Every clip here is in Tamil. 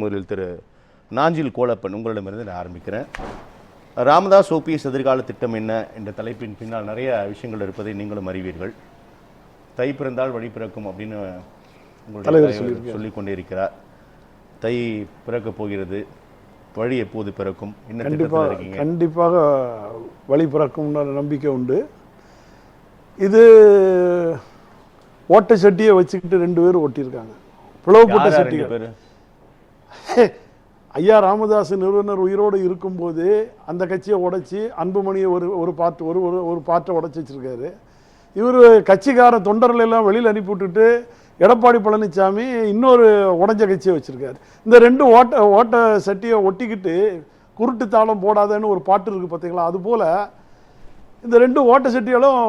முதலில் திரு நாஞ்சில் கோலப்பன், உங்களிடமிருந்து நான் ஆரம்பிக்கிறேன். ராமதாஸ் ஓபிஎஸ் எதிர்கால திட்டம் என்ன என்ற தலைப்பின் பின்னால் நிறைய விஷயங்கள் இருப்பதை நீங்களும் அறிவீர்கள். தை பிறந்தால் வழி பிறக்கும் அப்படின்னு உங்களுடைய சொல்லிக் கொண்டே இருக்கிறார். தை பிறக்கப் போகிறது, வழி எப்போது பிறக்கும்? கண்டிப்பாக வழி பிறக்கும் நம்பிக்கை உண்டு. இது ஓட்ட சட்டியை வச்சுக்கிட்டு 2 பேரும் ஓட்டியிருக்காங்க. பிளவுபட்ட சட்டிகள். ஐயா ராமதாஸ் நிறுவனர் உயிரோடு இருக்கும்போது அந்த கட்சியை உடைச்சி அன்புமணியை ஒரு பாட்டை உடைச்சி வச்சிருக்காரு. இவர் கட்சிக்கார தொண்டர்கள் எல்லாம் வெளியில் அனுப்பி விட்டுட்டு எடப்பாடி பழனிசாமி இன்னொரு உடஞ்ச கட்சியை வச்சிருக்காரு. இந்த 2 ஓட்ட சட்டியை ஒட்டிக்கிட்டு குருட்டு தாளம் போடாதன்னு ஒரு பாட்டு இருக்கு பார்த்தீங்களா? அது போல இந்த 2 ஓட்ட சட்டிகளும்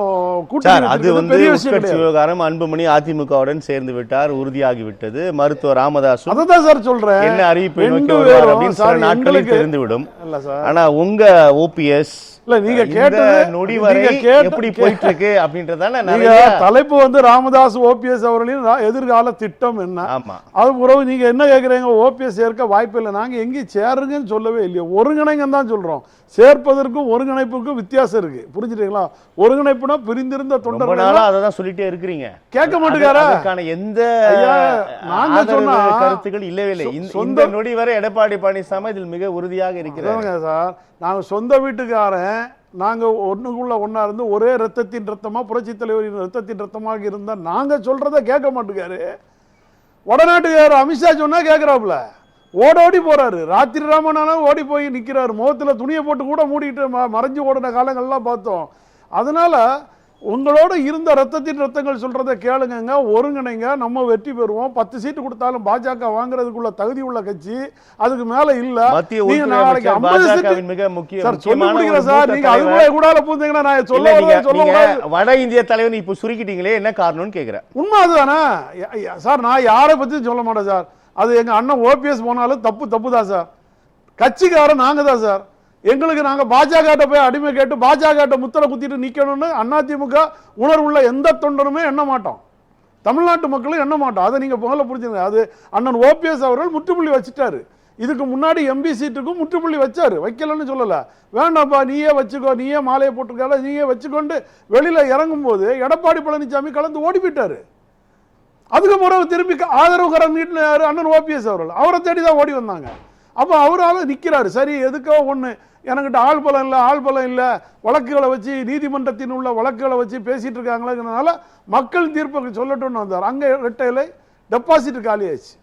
விவகாரம். அன்புமணி அதிமுகவுடன் சேர்ந்து விட்டார், உறுதியாகி விட்டது. மருத்துவர் ராமதாஸ் அதான் சார் சொல்றேன், என்ன அறிவிப்பு நாட்களில் தெரிந்துவிடும். ஆனா உங்க ஓபிஎஸ் நீங்க கேட்டது நொடி வரை எப்படி போயிட்டு இருக்கு அப்படின்றதான தலைப்பு வந்து ராமதாஸ் ஓபிஎஸ் அவர்களின் எதிர்கால திட்டம் என்ன. அது பிறகு நீங்க என்ன கேக்குறீங்க? ஓபிஎஸ் சேர்க்க வாய்ப்பு இல்லை. நாங்க எங்கேயும் சேருங்கன்னு சொல்லவே இல்லையோ, ஒருங்கிணைங்கன்னு தான் சொல்றோம். சேர்ப்பதற்கும் ஒருங்கிணைப்புக்கும் வித்தியாசம் இருக்கு, புரிஞ்சுட்டீங்களா? ஒருங்கிணைப்புனா பிரிந்திருந்த தொண்டர்கள் அதான் சொல்லிட்டே இருக்கிறீங்க, கேட்க மாட்டேங்காரா? எந்த நாங்க சொன்ன கருத்துக்கள் இல்லவே இல்லை. இந்த நொடி வரை எடப்பாடி பழனிசாமி இதில் மிக உறுதியாக இருக்கிறாங்க சார். நாங்க சொந்த வீட்டுக்காரன், நாங்க ஒண்ணுக்குள்ள ஒன்னா இருந்து ஒரே ரத்தத்தின் ரத்தமா, புரட்சி தலைவரின் ரத்தத்தின் ரத்தமாக இருந்தா நாங்க சொல்றத கேட்க மாட்டேங்காரு. வடநாட்டுக்காரர் அமித்ஷா சொன்னா கேட்கிறாப்புல, ஓடோடி போறாரு. ராத்திரி ராமனாலும் ஓடி போய் நிக்கிறாரு, முகத்துல துணியை போட்டு கூட மூடிட்டு மறைஞ்சு ஓடின காலங்கள்லாம் பார்த்தோம். அதனால உங்களோட இருந்த ரத்தத்தின் ரத்தங்கள் சொல்றதை கேளுங்க, ஒருங்கிணைங்க, நம்ம வெற்றி பெறுவோம். 10 சீட்டு கொடுத்தாலும் பாஜக வாங்குறதுக்குள்ள தகுதி உள்ள கட்சி அதுக்கு மேல இல்ல. நீங்க நாளைக்கு 50 சீட்டு சார் சொல்லி முடிக்கிற சார், நீங்க அது கூட கூடால பூந்தீங்கன்னா நான் சொல்ல வட இந்திய தலைவர் இப்ப சுருக்கிட்டீங்களே, என்ன காரணம்னு கேக்குறேன். உண்மை அதுதானே சார். நான் யாரை பத்தி சொல்ல மாட்டேன் சார். அது எங்க அண்ணன் ஓபிஎஸ் போனாலும் தப்பு தான் சார். கட்சிக்காரன் நாங்க தான் சார். எங்களுக்கு நாங்க பாஜக போய் அடிமை கேட்டு பாஜக முத்திரை குத்திட்டு நிக்கணும்னு அதிமுக உணர்வுள்ள எந்த தொண்டருமே எண்ண மாட்டோம், தமிழ்நாட்டு மக்களும் எண்ண மாட்டோம். அதை நீங்க முதல்ல புரிஞ்சுங்க. அது அண்ணன் ஓபிஎஸ் அவர்கள் முற்றுப்புள்ளி வச்சுட்டாரு. இதுக்கு முன்னாடி எம்பி சீட்டுக்கும் முற்றுப்புள்ளி வச்சாரு, வைக்கலன்னு சொல்லல. வேண்டாம்ப்பா நீயே வச்சுக்கோ, நீயே மாலையை போட்டிருக்கால, நீயே வச்சுக்கொண்டு வெளியில இறங்கும் போது எடப்பாடி பழனிசாமி கலந்து ஓடி போயிட்டாரு. அதுக்கு பிறகு திரும்பி ஆதரவு கரம் நீட்டினாரு அண்ணன் ஓபிஎஸ் அவர்கள். அவரை தேடிதான் ஓடி வந்தாங்க. அப்ப அவரால் நிக்கிறாரு. சரி, எதுக்கோ ஒண்ணு எனக்கிட்ட ஆள் பலம் இல்லை, வழக்குகளை வச்சு நீதிமன்றத்தின் உள்ள வழக்குகளை வச்சு பேசிட்டு இருக்காங்களேங்கிறதுனால மக்கள் தீர்ப்புக்கு சொல்லட்டும்னு வந்தார். அங்க ரெட்டையில டெபாசிட் காலியாச்சு.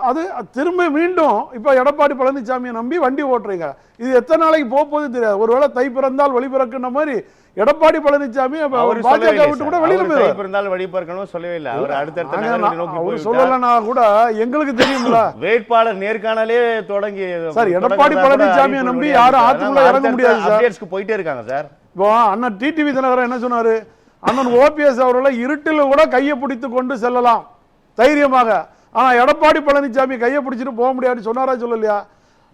அது திரும்ப மீண்டும் இப்ப எடப்பாடி பழனிசாமியை நம்பி வண்டி ஓட்டுறீங்க. இது எத்தனை நாளைக்கு போகுது தெரியாது. ஒருவேளை தை பிறந்தால் வழி பிறக்குன்ற மாதிரி எடப்பாடி பழனிசாமி பாஜக விட்டு கூட வெளியில சொல்லலன்னா கூட எங்களுக்கு தெரியும்ல. வேட்பாளர் நேர்காணலே தொடங்கி சார், எடப்பாடி பழனிசாமியை நம்பி யாரும் ஆத்துக்குள்ள இறங்க முடியாது சார். போயிட்டே இருக்காங்க சார். இப்போ அண்ணன் டிடிவி தினகரன் என்ன சொன்னாரு? அண்ணன் ஓபிஎஸ் அவர்களை இருட்டில் கூட கையை பிடித்து கொண்டு செல்லலாம் தைரியமாக. ஆனா எடப்பாடி பழனிசாமி கையை பிடிச்சிட்டு போக முடியாதுன்னு சொன்னாரா சொல்லலையா?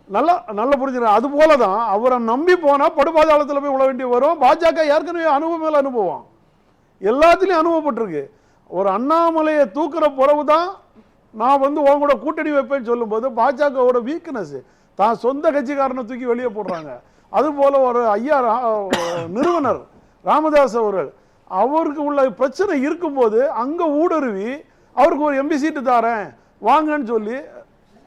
நல்லா புரிஞ்சுக்கிறேன். அது போலதான் அவரை நம்பி போனா படுபாதாளத்தில் போய் விழ வேண்டி வரும். பாஜக ஏற்கனவே அனுபவம் அனுபவம் எல்லாத்திலையும் அனுபவப்பட்டிருக்கு. ஒரு அண்ணாமலையை தூக்குற பிறகுதான் நான் உங்க கூட கூட்டணி வைப்பேன்னு சொல்லும் போது பாஜகவோட வீக்னஸ் தான் சொந்த கட்சிக்காரனை தூக்கி வெளியே போடுறாங்க. அது போல ஒரு ஐயா நிறுவனர் ராமதாஸ் அவர்கள், அவருக்கு உள்ள பிரச்சனை இருக்கும்போது அங்க ஊடுருவி அவருக்கு ஒரு எம்பி சீட்டு தாரேன் வாங்கன்னு சொல்லி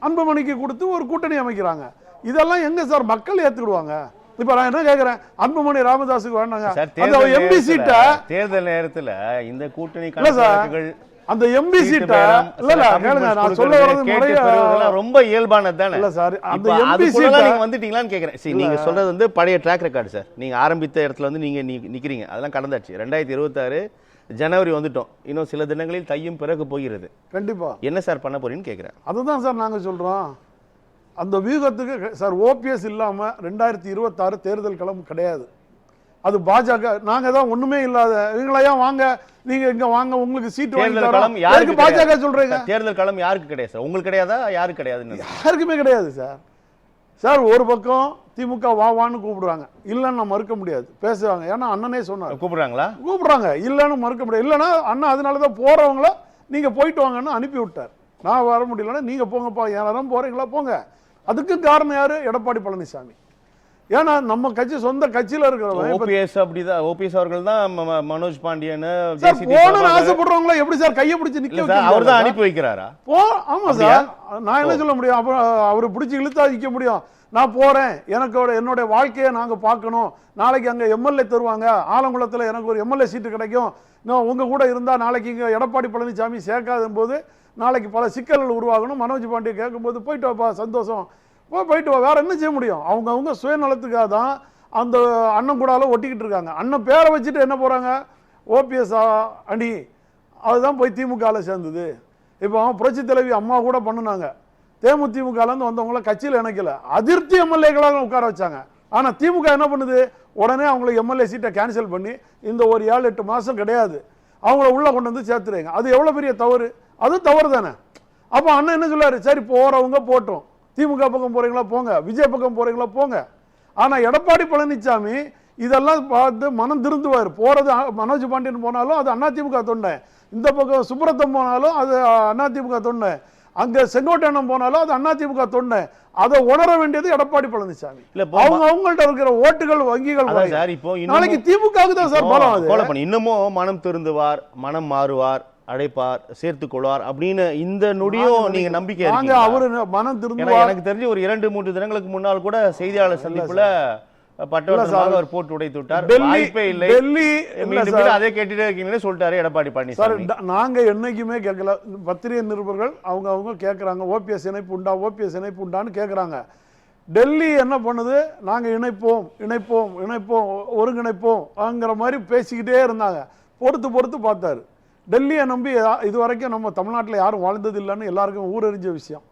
அன்புமணிக்கு கொடுத்து ஒரு கூட்டணி அமைக்கிறாங்க. இதெல்லாம் எங்க சார் மக்கள் ஏத்துக்கிடுவாங்க? இப்ப நான் என்ன கேக்குறேன், அன்புமணி ராமதாஸுக்கு வேண்டாங்க அந்த எம்பி சீட்ட தேர்தல் நேரத்துல இந்த கூட்டணி அந்த எம்பி சீட்ட இல்ல கேளுங்க, நான் சொல்ல வரது ரொம்ப இயல்பானது தானே. இல்ல சார், அந்த எம்பி சீட்ட நீங்க வந்துட்டீங்களான்னு கேக்குறேன். சரி, நீங்க சொல்றது பழைய ட்ராக் ரெக்கார்டு சார். நீங்க ஆரம்பித்த இடத்துல நீங்க நிக்கிறீங்க, அதெல்லாம் கடந்தாச்சு. 2026 ஜனவரி வந்துட்டோம். இன்னும் சில தினங்களில் தையும் பிறகு போகிறது. கண்டிப்பா என்ன சார் பண்ண போறீங்கன்னு கேக்குறேன். அதுதான் சார் நாங்க சொல்றோம். அந்த வியூகத்துக்கு சார் ஓபிஎஸ் இல்லாம 2026 தேர்தல் களம் கிடையாது. அது பாஜக. நாங்க தான் ஒண்ணுமே இல்லாத இவங்களையா வாங்க, நீங்க இங்க வாங்க, உங்களுக்கு சீட் வாங்கி தரோம். யாருக்கு பாஜக சொல்றீங்க? தேர்தல் களம் யாருக்கு கிடையாது சார்? உங்களுக்கு கிடையாதா? யாருக்கு கிடையாது? யாருக்குமே கிடையாது சார். சார் ஒரு பக்கம் திமுக வான்னு கூப்பிடுறாங்க, இல்லன்னு மறுக்க முடியாது, பேசுவாங்க. ஏன்னா அண்ணனே சொன்னார். கூப்பிடுறாங்க இல்லன்னு மறுக்க முடியாது. இல்லைன்னா அண்ணன் அதனாலதான் போறவங்கள நீங்க போயிட்டு வாங்கன்னு அனுப்பி விட்டார். நான் வர முடியலன்னா நீங்கள் போங்கப்பா, யாரும் போகிறீங்களா போங்க. அதுக்கு காரணம் யார்? எடப்பாடி பழனிசாமி. ஏன்னா நம்ம கட்சி சொந்த கட்சியில இருக்கிறவங்க ஓபிஎஸ் அப்படிதான், ஓபிஎஸ் அவர்கள் தான் மனோஜ் பாண்டியன் போகணும்னு ஆசைப்படுறவங்கள எப்படி சார் கையை பிடிச்சி நிக்க அவர் தான் அனுப்பி வைக்கிறாரா? ஆமா சார், நான் என்ன சொல்ல முடியும்? அப்புறம் அவரு பிடிச்சி இழுத்தா நிக்க முடியும்? நான் போறேன், எனக்கு என்னுடைய வாழ்க்கையை நாங்க பார்க்கணும், நாளைக்கு அங்க எம்எல்ஏ தருவாங்க, ஆலங்குளத்துல எனக்கு ஒரு எம்எல்ஏ சீட்டு கிடைக்கும், உங்க கூட இருந்தா நாளைக்கு இங்க எடப்பாடி பழனிசாமி சேர்க்காத போது நாளைக்கு பல சிக்கல்கள் உருவாகணும். மனோஜ் பாண்டிய கேட்கும்போது போயிட்டு வாப்பா, சந்தோஷம், போயிட்டு வா, வேற என்ன செய்ய முடியும்? அவங்க சுயநலத்துக்காக தான் அந்த அண்ணன் கூடால ஒட்டிக்கிட்டு இருக்காங்க. அண்ணன் பேரை வச்சுட்டு என்ன போறாங்க? ஓபிஎஸ் அணி அதுதான் போய் திமுகவில் சேர்ந்தது. இப்போ புரட்சி தலைவி அம்மா கூட பண்ணுனாங்க, தேமுதிமுகலேருந்து வந்தவங்கள கட்சியில் இணைக்கல, அதிருப்தி எம்எல்ஏக்களாக உட்கார வச்சாங்க. ஆனால் திமுக என்ன பண்ணுது? உடனே அவங்களுக்கு எம்எல்ஏ சீட்டை கேன்சல் பண்ணி இந்த ஒரு 7-8 மாதம் கிடையாது அவங்கள உள்ள கொண்டு வந்து சேர்த்துறீங்க. அது எவ்வளோ பெரிய தவறு? அது தவறு தானே. அப்போ அண்ணன் என்ன சொல்லாரு? சரி போறவங்க போட்டோம், திமுக பக்கம் போறீங்களா போங்க, விஜய் பக்கம் போறீங்களா போங்க. ஆனா எடப்பாடி பழனிசாமி இதெல்லாம் பார்த்து மனம் திருந்துவார். போறது மனோஜ் பாண்டியன் போனாலும் அது அதிமுக தொண்டை, இந்த பக்கம் சுப்ரத்தம் போனாலும் அது அதிமுக தொண்டை, அங்க செங்கோட்டையனம் போனாலும் அது அதிமுக தொண்டை. அதை உணர வேண்டியது எடப்பாடி பழனிசாமி. அவங்கள்ட்ட இருக்கிற ஓட்டுகள் வங்கிகள் நாளைக்கு திமுகவுக்கு தான் சார் பலம். இன்னமும் மனம் திருந்துவார், மனம் மாறுவார், அழைப்பார், சேர்த்துக் கொள்வார் அப்படின்னு இந்த நொடியும் நீங்க நம்பிக்கை அவரு மனம் திரும்ப. எனக்கு தெரிஞ்சு ஒரு 2-3 தினங்களுக்கு முன்னால் கூட செய்தியாளர் சந்திப்புல பட்டவர்த்தனமாக அவர் போட்டு உடைத்து விட்டார். வாய்ப்பே இல்லை, அதே கேட்டுட்டே இருக்கீங்கன்னு சொல்லிட்டாரு எடப்பாடி பழனிசாமி. நாங்க என்னைக்குமே கேட்கல. பத்திரிகை நிருபர்கள் அவங்க கேட்கறாங்க, ஓபிஎஸ் இணைப்பு உண்டா, ஓபிஎஸ் இணைப்பு உண்டான்னு கேட்கறாங்க. டெல்லி என்ன பண்ணுது? நாங்க இணைப்போம் இணைப்போம் இணைப்போம் ஒருங்கிணைப்போம்ங்கிற மாதிரி பேசிக்கிட்டே இருந்தாங்க. பொறுத்து பார்த்தாரு. டெல்லியை நம்பி இது வரைக்கும் நம்ம தமிழ்நாட்டில் யாரும் வாழ்ந்தது இல்லைன்னு எல்லாருக்கும் ஊரறிஞ்ச விஷயம்.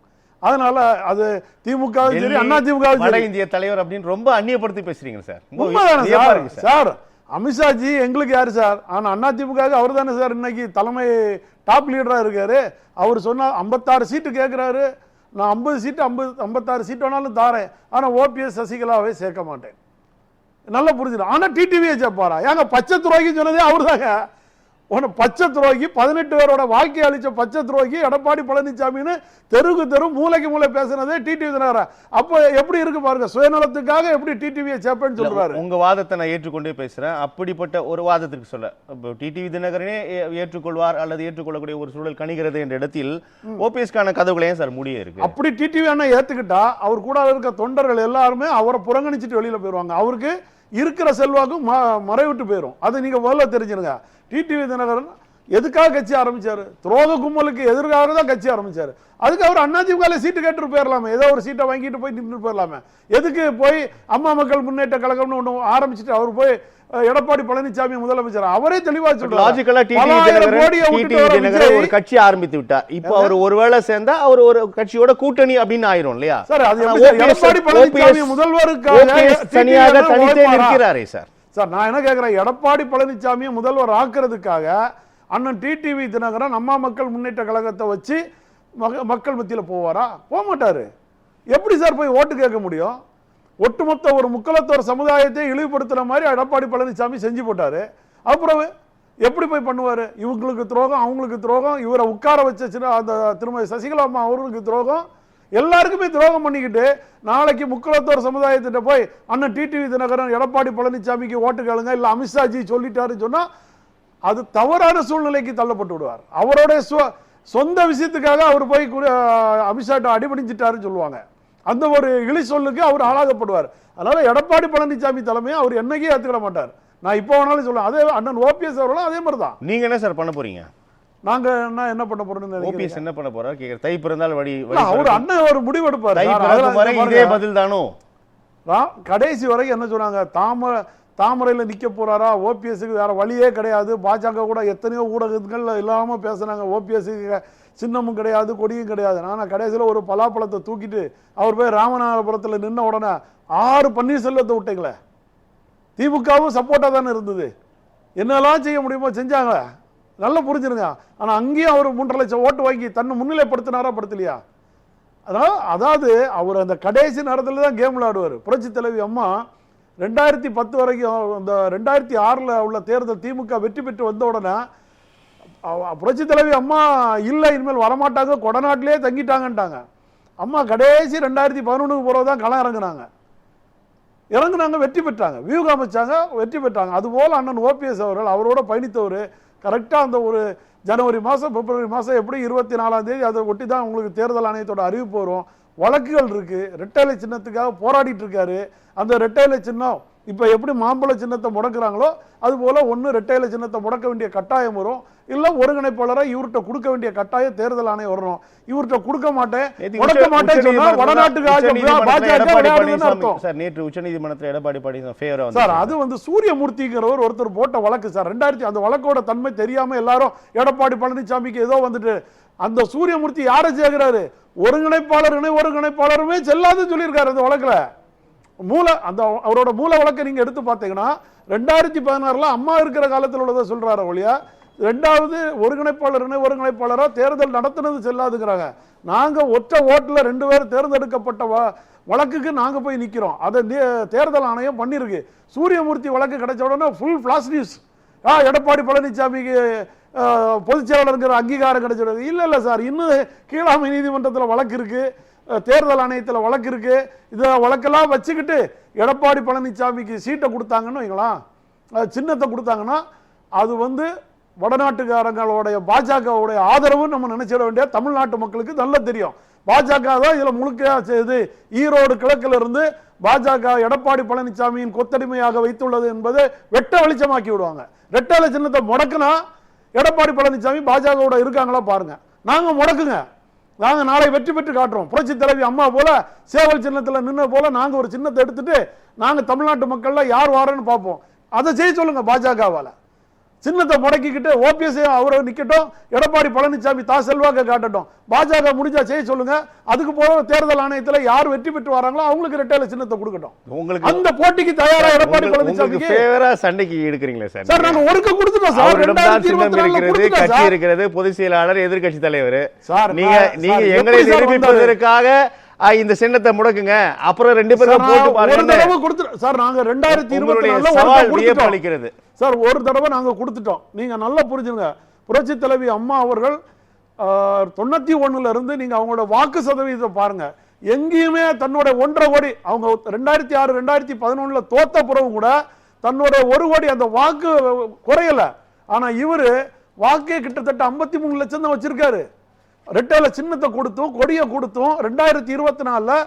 அதனால அது திமுக சரி, அண்ணா திமுக இந்திய தலைவர் அப்படின்னு ரொம்ப அந்நியப்படுத்தி பேசுறீங்க சார். உண்மைதானே சார்? அமித்ஷாஜி எங்களுக்கு யாரு சார்? ஆனா அண்ணா திமுக அவர் தானே சார் இன்னைக்கு தலைமை டாப் லீடரா இருக்காரு. அவர் சொன்னா 56 சீட்டு கேட்கிறாரு, நான் 50 சீட்டு 56 சீட்டு வேணாலும் தாரேன், ஆனா ஓபிஎஸ் சசிகலாவே சேர்க்க மாட்டேன். நல்லா புரிஞ்சிடும். ஆனா டிடிவியை சேர்ப்பாரா? ஏங்க பச்சை துறைக்கு சொன்னதே அவர் தாங்க. பச்சை துரோகி, 18 பேரோட வாழ்க்கை அளிச்ச பச்சை துரோகி எடப்பாடி பழனிசாமின்னு தெருக்கு தெரு மூளைக்கு மூளை பேசுனதே டிடிவி தினகரன். அப்போ எப்படி இருக்கு பாருங்க, சுயநலத்துக்காக எப்படி டிடிவியை சேப்பேன்னு சொல்றாரு. உங்க வாதத்தை நான் ஏற்றுக்கொண்டே பேசுறேன். அப்படிப்பட்ட ஒரு வாதத்திற்கு சொல்ல டிடிவி தினகரனே ஏற்றுக்கொள்வார் அல்லது ஏற்றுக்கொள்ளக்கூடிய ஒரு சூழல் கணிகிறது என்ற இடத்தில் ஓபிஎஸ்கான கதவுகளையும் சார் முடிய இருக்கு. அப்படி டிடிவி அண்ணா ஏத்துக்கிட்டா அவர் கூட இருக்க தொண்டர்கள் எல்லாருமே அவரை புறங்கணிச்சிட்டு வெளியில போயிருவாங்க. அவருக்கு இருக்கிற செல்வாக்கும் மறைவிட்டு போயிடும். அதை நீங்க முதல்ல தெரிஞ்சிருங்க. டிடிவி தினகரன் எதுக்காக கட்சி ஆரம்பிச்சாரு? துரோக கும்பலுக்கு எதிர்க்காக தான் கட்சி ஆரம்பிச்சாரு. அதுக்கு அவர் அதிமுக சீட்டு கேட்டு போயிடலாமே, ஏதோ ஒரு சீட்டை வாங்கிட்டு போய் நின்று போயிடலாமே. எதுக்கு போய் அம்மா மக்கள் முன்னேற்ற கழகம்னு ஒண்ணு ஆரம்பிச்சுட்டு அவர் போய் எடப்பாடி பழனிசாமி முதலமைச்சர் அவரே தெளிவா சொல்றாரு, ஒரு கட்சி ஆரம்பித்து விட்டார். இப்போ அவர் ஒருவேளை சேர்ந்தா அவர் ஒரு கட்சியோட கூட்டணி அப்படின்னு ஆயிரும் இல்லையா சார்? அது எடப்பாடி பழனிசாமி முதல்வருக்காக தனியாக தனித்தே நிற்கிறாரே சார். சார் நான் என்ன கேட்கிறேன், எடப்பாடி பழனிசாமியை முதல்வர் ஆக்குறதுக்காக அண்ணன் டிடிவி தினகரன் அம்மா மக்கள் முன்னேற்ற கழகத்தை வச்சு மக்கள் மத்தியில் போவாரா? போக மாட்டாரு. எப்படி சார் போய் ஓட்டு கேட்க முடியும்? ஒட்டுமொத்த ஒரு முக்களத்தோர் சமுதாயத்தை இழிவுபடுத்துற மாதிரி எடப்பாடி பழனிசாமி செஞ்சு போட்டாரு. அப்புறம் எப்படி போய் பண்ணுவாரு? இவங்களுக்கு துரோகம், அவங்களுக்கு துரோகம், இவரை உட்கார வச்ச அந்த திருமதி சசிகலா அம்மா அவர்களுக்கு துரோகம், எல்லாருக்குமே துரோகம் பண்ணிக்கிட்டு நாளைக்கு முக்களத்தோர் சமுதாயத்திட்ட போய் அண்ணன் டிடிவி தினகரன் எடப்பாடி பழனிசாமிக்கு ஓட்டு கேளுங்க, இல்ல அமித்ஷாஜி சொல்லிட்டாருன்னு சொன்னா அது தவறான சூழ்நிலைக்கு தள்ளப்பட்டு விடுவார். அவருடைய சொந்த விஷயத்துக்காக அவர் போய் அமித்ஷாட்ட அடிபணிஞ்சிட்டாருன்னு சொல்லுவாங்க. அந்த ஒரு இழி சொல்லுக்கு அவர் ஆளாகப்படுவார். அதனால எடப்பாடி பழனிசாமி தலைமையை அவர் என்னைக்கே ஏத்துக்கிட மாட்டார். நான் இப்போ வேணாலும் சொல்லுவேன். அதே அண்ணன் ஓபிஎஸ் அவர்களும் அதே மாதிரி தான். நீங்க என்ன சார் பண்ண போறீங்க? நாங்க என்ன பண்ண போறோம்னு ஓபிஎஸ் என்ன பண்ண போறாரு கேக்குற. தை பிறந்தால் வழி அவர் அண்ணன் ஒரு முடிவு எடுப்பாரு. இதே பதில் தானோ? கடைசி வரைக்கும் என்ன சொன்னாங்க, தாமரையில் நிக்க போறாரா, ஓபிஎஸ்க்கு வேற வழியே கிடையாது. பாஜக கூட எத்தனையோ ஊடகங்கள் இல்லாம பேசுனாங்க, ஓபிஎஸ்க்கு சின்னமும் கிடையாது கொடியும் கிடையாது. ஆனால் கடைசியில் ஒரு பலாப்பழத்தை தூக்கிட்டு அவர் போய் ராமநாதபுரத்தில் நின்ன உடனே 6 பன்னீர்செல்வத்தை விட்டீங்களே. திமுகவும் சப்போர்ட்டா தானே இருந்தது. என்னெல்லாம் செய்ய முடியுமோ செஞ்சாங்க. நல்லா புரிஞ்சிருங்க. ஆனா அங்கேயும் அவர் 3.5 லட்சம் ஓட்டு வாங்கி தன்னை முன்னிலைப்படுத்தினாரா படுத்தலையா? அதாவது அவர் அந்த கடைசி நேரத்தில் தான் கேம் விளையாடுவார். புரட்சி தலைவி அம்மா 2010 வரைக்கும், அந்த 2006 உள்ள தேர்தல் திமுக வெற்றி பெற்று வந்த உடனே புரட்சி தலைவி அம்மா இல்லை இனிமேல் வரமாட்டாங்க, கொடநாட்டிலே தங்கிட்டாங்கன்ட்டாங்க. அம்மா கடைசி 2011 போறதான் களம் இறங்குனாங்க, வெற்றி பெற்றாங்க, வியூகம் அமைச்சாங்க, வெற்றி பெற்றாங்க. அதுபோல் அண்ணன் ஓபிஎஸ் அவர்கள் அவரோட பயணித்தவர் கரெக்டா அந்த ஒரு ஜனவரி மாதம் பிப்ரவரி மாதம் எப்படி 24ஆம் தேதி அதை ஒட்டி தான் உங்களுக்கு தேர்தல் ஆணையத்தோட அறிவிப்பு வரும். வழக்குகள் இருக்கு, ரெட்டை இலை சின்னத்துக்காக போராடிட்டு இருக்காரு. அந்த ரெட்டை இலை சின்னம் இப்ப எப்படி மாம்பழ சின்னத்தை முடக்குறாங்களோ அது போல ஒன்னு ரெட்டை இலை சின்னத்தை முடக்க வேண்டிய கட்டாயம் வரும், இல்ல ஒருங்கிணைப்பாளரை இவர்கிட்ட கொடுக்க வேண்டிய கட்டாயம் தேர்தல் ஆணையம் வரணும். இவர்கிட்ட கொடுக்க மாட்டேன் முடக்க மாட்டேன் சொன்னா வடநாட்டுக்கு நேற்று உச்சநீதிமன்றத்தில் எடப்பாடி பழனிசாமி சார் அது வந்து சூரியமூர்த்திங்கிறவர் ஒருத்தர் போட்ட வழக்கு சார். 2000 அந்த வழக்கோட தன்மை தெரியாம எல்லாரும் எடப்பாடி பழனிசாமிக்கு ஏதோ வந்துட்டு அந்த சூரியமூர்த்தி யாரை சேர்க்கிறாரு, ஒருங்கிணைப்பாளர் இணை ஒருங்கிணைப்பாளருமே செல்லாதுன்னு சொல்லியிருக்காரு அந்த வழக்குல. அந்த அவரோட மூல வழக்கை நீங்க எடுத்து பார்த்தீங்கன்னா 2016 அம்மா இருக்கிற காலத்தில் உள்ளதை சொல்றாரு ஒழியா, ரெண்டாவது ஒருங்கிணைப்பாளர் இணை ஒருங்கிணைப்பாளரா தேர்தல் நடத்துனது செல்லாதுங்கிறாங்க. நாங்க ஒற்றை ஓட்டுல 2 பேர் தேர்ந்தெடுக்கப்பட்ட வழக்குக்கு நாங்க போய் நிக்கிறோம். அதை தேர்தல் ஆணையம் பண்ணிருக்கு. சூரியமூர்த்தி வழக்கு கிடைச்ச உடனே ஃபுல் பிளாஸ் நியூஸ், எடப்பாடி பழனிசாமிக்கு பொதுச் செயலாளருங்கிற அங்கீகாரம் கிடைச்சது. இல்ல சார், இன்னும் கீழாமை நீதிமன்றத்தில் வழக்கு இருக்கு, தேர்தல் ஆணையத்தில் வழக்கு இருக்கு. இதை வழக்கெல்லாம் வச்சுக்கிட்டு எடப்பாடி பழனிசாமிக்கு சீட்டை கொடுத்தாங்கன்னு வைங்களேன், சின்னத்தை கொடுத்தாங்கன்னா அது வந்து வடநாட்டுக்காரங்களுடைய பாஜகவுடைய ஆதரவு நம்ம நினைச்சிட வேண்டிய தமிழ்நாட்டு மக்களுக்கு நல்லா தெரியும். பாஜக தான் இதுல முழுக்க செய்து ஈரோடு கிழக்கில் இருந்து பாஜக எடப்பாடி பழனிசாமியின் கொத்தடிமையாக வைத்துள்ளது என்பதை வெட்ட வெளிச்சமாக்கி விடுவாங்க. ரெட்டை சின்னத்தை முடக்குனா எடப்பாடி பழனிசாமி பாஜகவோட இருக்காங்களா பாருங்க. நாங்க முடக்குங்க, நாங்க நாளை வெற்றி பெற்று காட்டுறோம். புரட்சி தலைவி அம்மா போல சேவல் சின்னத்தில் நின்ன போல நாங்க ஒரு சின்னத்தை எடுத்துட்டு நாங்க தமிழ்நாட்டு மக்கள்ல யார் வாரன்னு பார்ப்போம். அதை செய்ய சொல்லுங்க பாஜகவால. சின்னத்தை முடக்கிக்கிட்டு ஓபிஎஸ் அவரை நிக்கட்டும், எடப்பாடி பழனிசாமி தா செல்வாக்க காட்டட்டும். பாஜக முடிஞ்சா செய்ய சொல்லுங்க. அதுக்கு போல தேர்தல் ஆணையத்தில் யார் வெற்றி பெற்று வராங்களோ அவங்களுக்கு ரெட்டையில சின்னத்தை கொடுக்கட்டும். உங்களுக்கு அந்த போட்டிக்கு தயாரா எடப்பாடி பழனிசாமி சண்டைக்கு எடுக்கிறீங்களா சார்? சார் நாங்க ஒருக்க கொடுத்துட்டோம் சார். 2024 கட்சி இருக்கிறது, பொதுச் செயலாளர், எதிர்க்கட்சி தலைவர். நீங்க எங்களை நிரூபிப்பதற்காக இந்த சின்னத்தை முடக்குங்க, அப்புறம் 2 பேரும் போட்டு பாருங்க சார். நாங்க 2024 அளிக்கிறது சார், ஒரு தடவை நாங்க கொடுத்துட்டோம். நீங்க நல்லா புரிஞ்சுங்க. புரட்சி தலைவி அம்மா அவர்கள் 91 இருந்து நீங்க அவங்களோட வாக்கு சதவீதத்தை பாருங்க, எங்கேயுமே தன்னோட 1.5 கோடி அவங்க 2006 2011 தோத்த பிறகு கூட தன்னோட 1 கோடி அந்த வாக்கு குறையல. ஆனா இவரு வாக்கே கிட்டத்தட்ட 53 லட்சம் தான் வச்சிருக்காரு. ரெட்டையில சின்னத்தை கொடுத்தும் கொடியை கொடுத்தும் 2024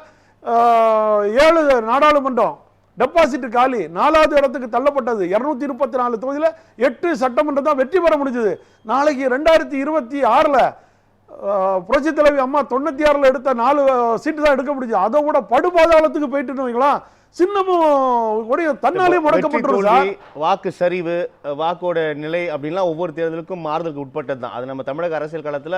7 நாடாளுமன்றம் டெபாசிட் காலி, 4வது இடத்துக்கு தள்ளப்பட்டது. 234 தொகுதியில் 8 சட்டமன்றம் தான் வெற்றி பெற முடிஞ்சது. நாளைக்கு 2026 புரட்சி தலைவி அம்மா 96 எடுத்த 4 சீட்டு தான் எடுக்க முடிஞ்சது. அதை கூட படுபாதாளத்துக்கு போயிட்டு வைங்களா, சின்னமும் தன்னாலே முடக்கப்பட்டுருச்சு. வாக்கு சரிவு, வாக்கோட நிலை அப்படின்லாம் ஒவ்வொரு தேர்தலுக்கும் மாறுதலுக்கு உட்பட்டது தான். அது நம்ம தமிழக அரசியல் களத்துல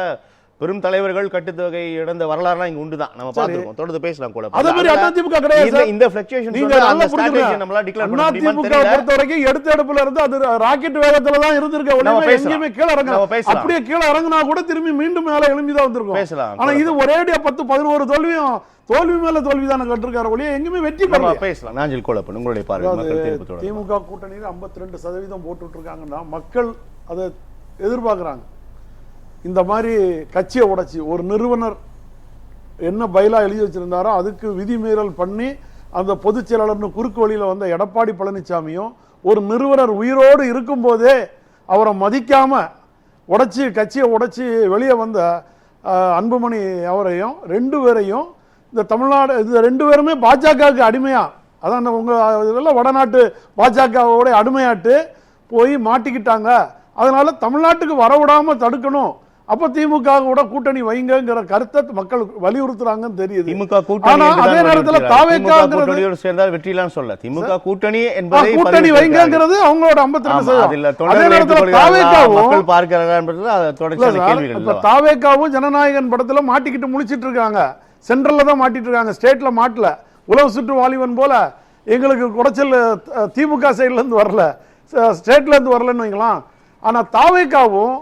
பெரும் தலைவர்கள் கட்டுத்தொகை இழந்த வரலாறுலாம் இங்க உண்டுதான், நம்ம பார்த்திருக்கோம். தொடர்ந்து பேசலாம் கூட. அதே மாதிரி அதிமுக கிடையாது. இந்த ஃப்ளக்சுவேஷன் அந்த ஸ்ட்ராட்டஜி நம்மள டிக்ளேர் பண்ண முடியுமா தெரியல. பொறுத்த வரைக்கும் எடுத்த எடுப்புல இருந்து அது ராக்கெட் வேகத்துல தான் இருந்திருக்கு. எங்கேயுமே கீழ இறங்கல. அப்படியே கீழ இறங்குனா கூட திரும்பி மீண்டும் மேல எழும்பி தான் வந்திருக்கும். பேசலாம். ஆனா இது ஒரேடியா 10-11 தோல்வி மேல தோல்வி தான கட்டிருக்காரு ஒளிய, எங்கேயுமே வெற்றி பெறல. பேசலாம். நாஞ்சில் கோலப்பன், உங்களுடைய பார்வை மக்கள் தீர்ப்பு. திமுக கூட்டணியில் 52% போட்டுட்டு இருக்காங்கன்னா மக்கள் அதை எதிர்பார்க்கறாங்க. இந்த மாதிரி கட்சியை உடைச்சி ஒரு நிறுவனர் என்ன பைலா எழுதி வச்சிருந்தாரோ அதுக்கு விதிமீறல் பண்ணி அந்த பொதுச் செயலாளர்னு குறுக்கு வழியில் வந்த எடப்பாடி பழனிசாமியும் ஒரு நிறுவனர் உயிரோடு இருக்கும் போதே அவரை மதிக்காம உடைச்சி கட்சியை உடைச்சி வெளியே வந்த அன்புமணி அவரையும் 2 பேரையும் இந்த தமிழ்நாடு இது 2 பேருமே பாஜகவுக்கு அடிமையா, அதான் உங்க இதெல்லாம் வடநாட்டு பாஜகவோட அடிமையாட்டு போய் மாட்டிக்கிட்டாங்க. அதனால தமிழ்நாட்டுக்கு வரவிடாம தடுக்கணும். அப்ப திமுக கூட கூட்டணி வைங்கிற கருத்தை மக்கள் வலியுறுத்துறாங்கன்னு தெரியுது. திமுக கூட்டணி அதே நேரத்தில் தாவேக்காங்கிறது சேர்ந்தால் வெற்றிலாம் சொல்ல, திமுக கூட்டணி என்பதை கூட்டணி வைங்கிறது அவங்களோட 52%. அதே நேரத்தில் தாவேக்காவும் தாவேக்காவும் ஜனநாயகன் படத்துல மாட்டிக்கிட்டு முழிச்சிட்டு இருக்காங்க. சென்ட்ரல்ல தான் மாட்டிட்டு இருக்காங்க, ஸ்டேட்ல மாட்டல. உளவு சுற்று வாலிபன் போல எங்களுக்கு குறைச்சல் திமுக சைட்ல இருந்து வரல, ஸ்டேட்ல இருந்து வரலன்னு வைக்கலாம். ஆனா தாவேக்காவும்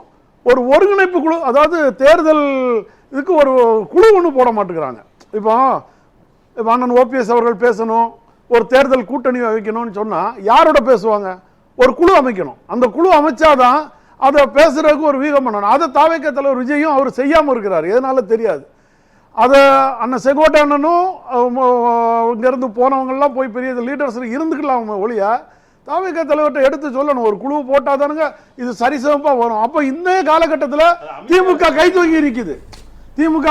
ஒரு ஒருங்கிணைப்பு குழு, அதாவது தேர்தல் இதுக்கு ஒரு குழு ஒன்று போட மாட்டேங்கிறாங்க. இப்போ அண்ணன் ஓபிஎஸ் அவர்கள் பேசணும், ஒரு தேர்தல் கூட்டணி வைக்கணும்னு சொன்னா யாரோட பேசுவாங்க? ஒரு குழு அமைக்கணும். அந்த குழு அமைச்சாதான் அதை பேசுறதுக்கு ஒரு வீகம் பண்ணணும். அதை தாவேக தலைவர் விஜயும் அவர் செய்யாமல் இருக்கிறார், எதனால தெரியாது. அதை அண்ணன் செங்கோட்டை அண்ணனும் இங்கேருந்து போனவங்கெல்லாம் போய் பெரிய லீடர்ஸ் இருந்துக்கலாம் ஒழிய தாவேக தலைவர்கிட்ட எடுத்து சொல்லணும். ஒரு குழு போட்டாதானுங்க இது சரிசமப்பா வரும். அப்போ இந்த காலகட்டத்தில் திமுக கை தூங்கி இருக்குது. திமுக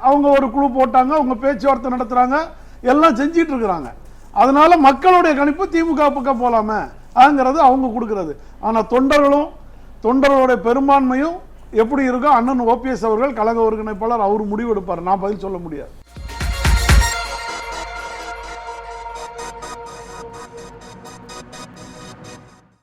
அவங்க ஒரு குழு போட்டாங்க, அவங்க பேச்சுவார்த்தை நடத்துறாங்க, எல்லாம் செஞ்சிட்டு இருக்கிறாங்க. அதனால மக்களுடைய கணிப்பு திமுக பக்கம் போலாமே அதுங்கிறது அவங்க கொடுக்கிறது. ஆனா தொண்டர்களுடைய பெரும்பான்மையும் எப்படி இருக்கோ அண்ணன் ஓபிஎஸ் அவர்கள் கழக ஒருங்கிணைப்பாளர் அவர் முடிவெடுப்பார். நான் பதில் சொல்ல முடியாது.